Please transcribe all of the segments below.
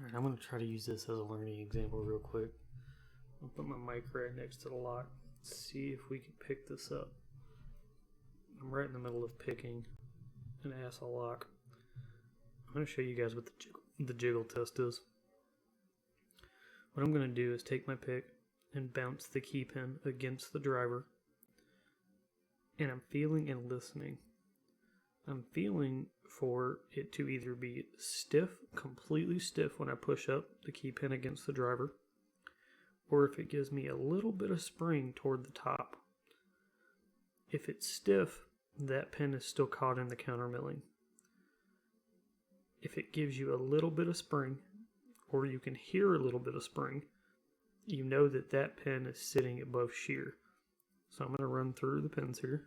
Alright, I'm going to try to use this as a learning example real quick. I'll put my mic right next to the lock. See if we can pick this up. I'm right in the middle of picking an Assa lock. I'm going to show you guys what the jiggle test is. What I'm going to do is take my pick and bounce the key pin against the driver. And I'm feeling and listening. I'm feeling for it to either be stiff, completely stiff when I push up the key pin against the driver, or if it gives me a little bit of spring toward the top. If it's stiff, that pin is still caught in the counter milling. If it gives you a little bit of spring, or you can hear a little bit of spring, you know that that pin is sitting above shear. So I'm going to run through the pins here.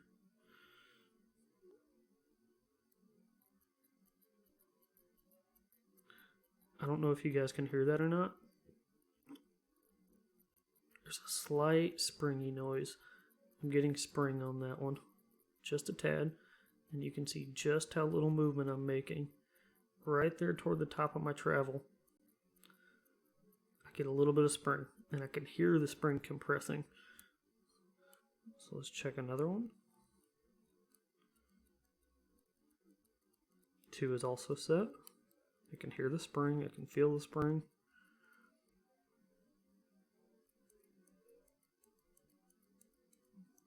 I don't know if you guys can hear that or not. There's a slight springy noise. I'm getting spring on that one, just a tad, and you can see just how little movement I'm making. Right there toward the top of my travel, I get a little bit of spring, and I can hear the spring compressing. So let's check another one. 2 is also set. I can hear the spring, I can feel the spring.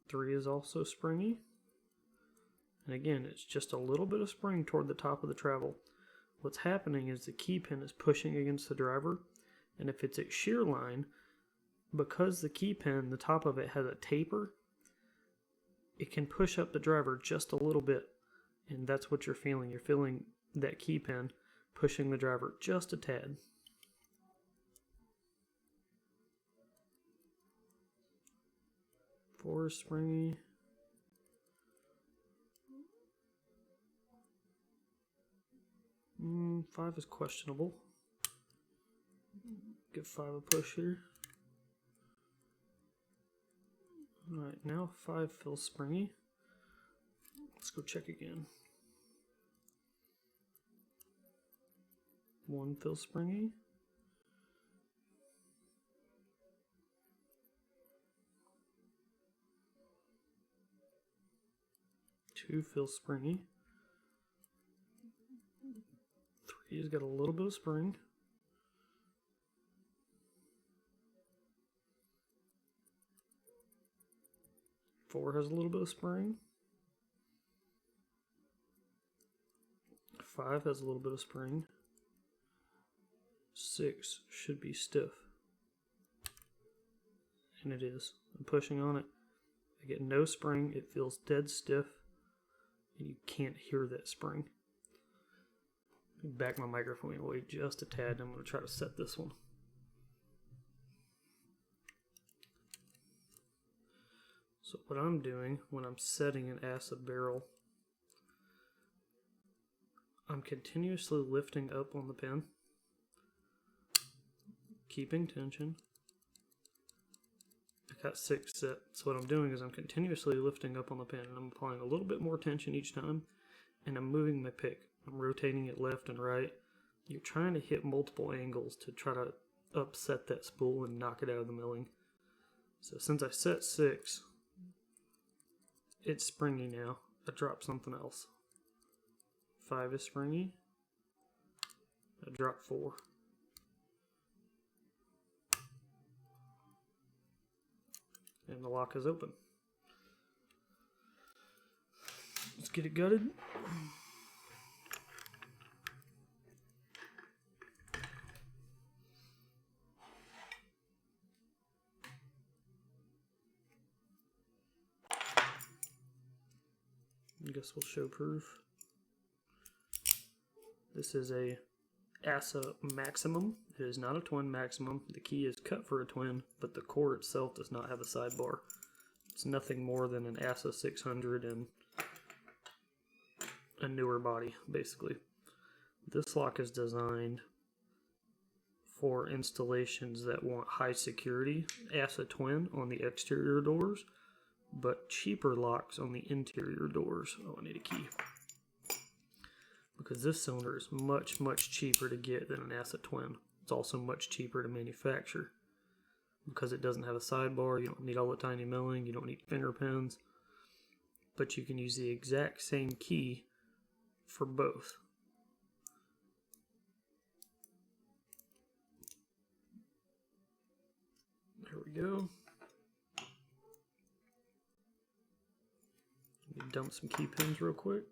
3 is also springy. And again, it's just a little bit of spring toward the top of the travel. What's happening is the key pin is pushing against the driver, and if it's at shear line, because the key pin, the top of it has a taper, it can push up the driver just a little bit, and that's what you're feeling. You're feeling that key pin pushing the driver just a tad. Four is springy. Five is questionable. Give 5 a push here. Alright, now 5 feels springy. Let's go check again. 1 feels springy. 2 feels springy. 3's got a little bit of spring. 4 has a little bit of spring. 5 has a little bit of spring. 6 should be stiff. And it is. I'm pushing on it. I get no spring. It feels dead stiff. And you can't hear that spring. Back my microphone away just a tad, and I'm going to try to set this one. So what I'm doing when I'm setting an Assa barrel, I'm continuously lifting up on the pin, keeping tension. I got 6 set, so what I'm doing is I'm continuously lifting up on the pin, and I'm applying a little bit more tension each time, and I'm moving my pick. I'm rotating it left and right. You're trying to hit multiple angles to try to upset that spool and knock it out of the milling. So since I set 6, it's springy now. I dropped something else. 5 is springy. I dropped 4. And the lock is open. Let's get it gutted. I guess we'll show proof. This is a Assa Maximum. It is not a twin Maximum. The key is cut for a twin, but the core itself does not have a sidebar. It's nothing more than an Assa 600 and a newer body, basically. This lock is designed for installations that want high security Assa twin on the exterior doors, but cheaper locks on the interior doors. Oh, I need a key. Because this cylinder is much, much cheaper to get than an Assa twin. It's also much cheaper to manufacture because it doesn't have a sidebar. You don't need all the tiny milling. You don't need finger pins. But you can use the exact same key for both. There we go. Let me dump some key pins real quick.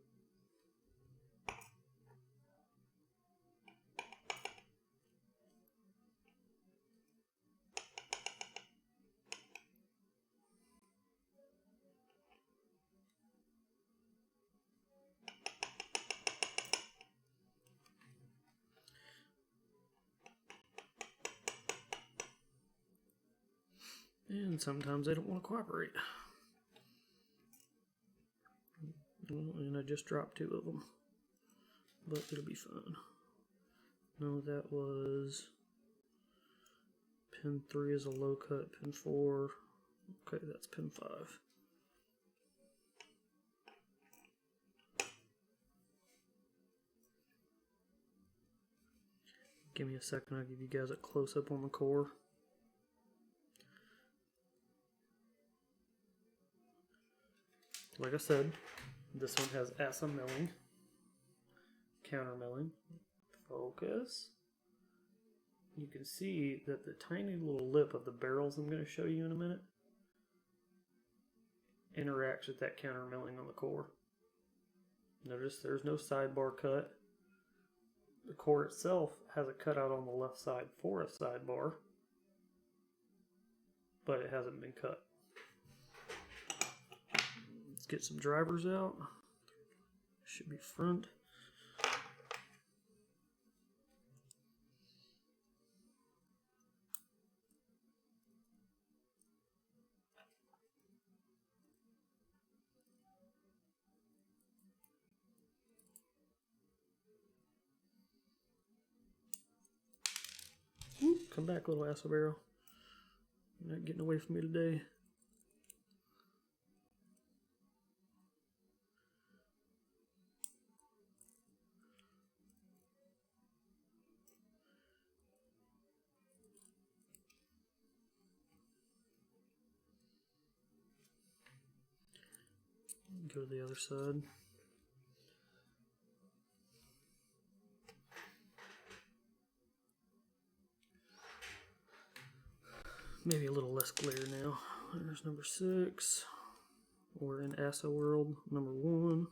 And sometimes they don't want to cooperate. And I just dropped 2 of them. But it'll be fine. No, that was pin 3 is a low cut, pin 4. Okay, that's pin 5. Give me a second, I'll give you guys a close up on the core. Like I said, this one has Assa milling, counter milling, focus. You can see that the tiny little lip of the barrels I'm going to show you in a minute interacts with that counter milling on the core. Notice there's no sidebar cut. The core itself has a cutout on the left side for a sidebar, but it hasn't been cut. Let's get some drivers out. Should be front. Come back, little Assa barrel. You're not getting away from me today. Go to the other side. Maybe a little less glare now. There's number 6. We're in Assa world, number 1.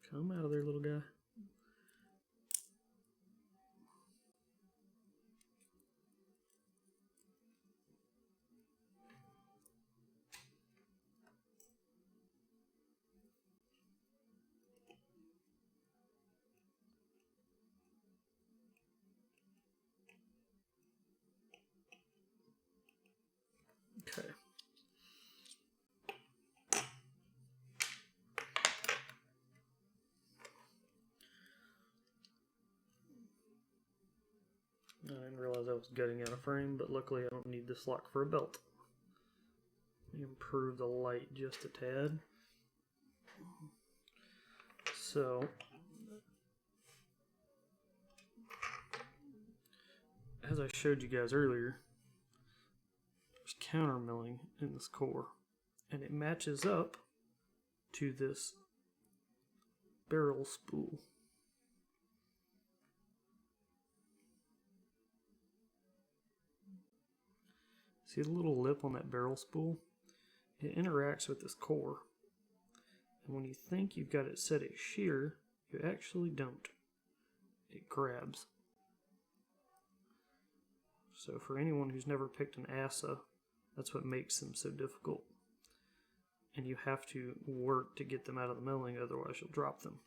Come out of there, little guy. Okay. I didn't realize I was gutting out a frame, but luckily I don't need this lock for a belt. Improve the light just a tad. So, as I showed you guys earlier, there's counter milling in this core, and it matches up to this barrel spool. See the little lip on that barrel spool? It interacts with this core. And when you think you've got it set at shear, you actually don't. It grabs. So for anyone who's never picked an Assa, that's what makes them so difficult. And you have to work to get them out of the milling, otherwise you'll drop them.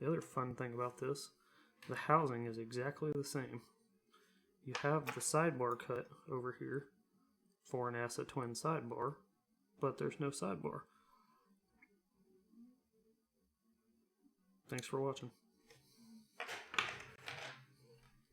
The other fun thing about this, the housing is exactly the same. You have the sidebar cut over here for an Assa twin sidebar, but there's no sidebar. Thanks for watching.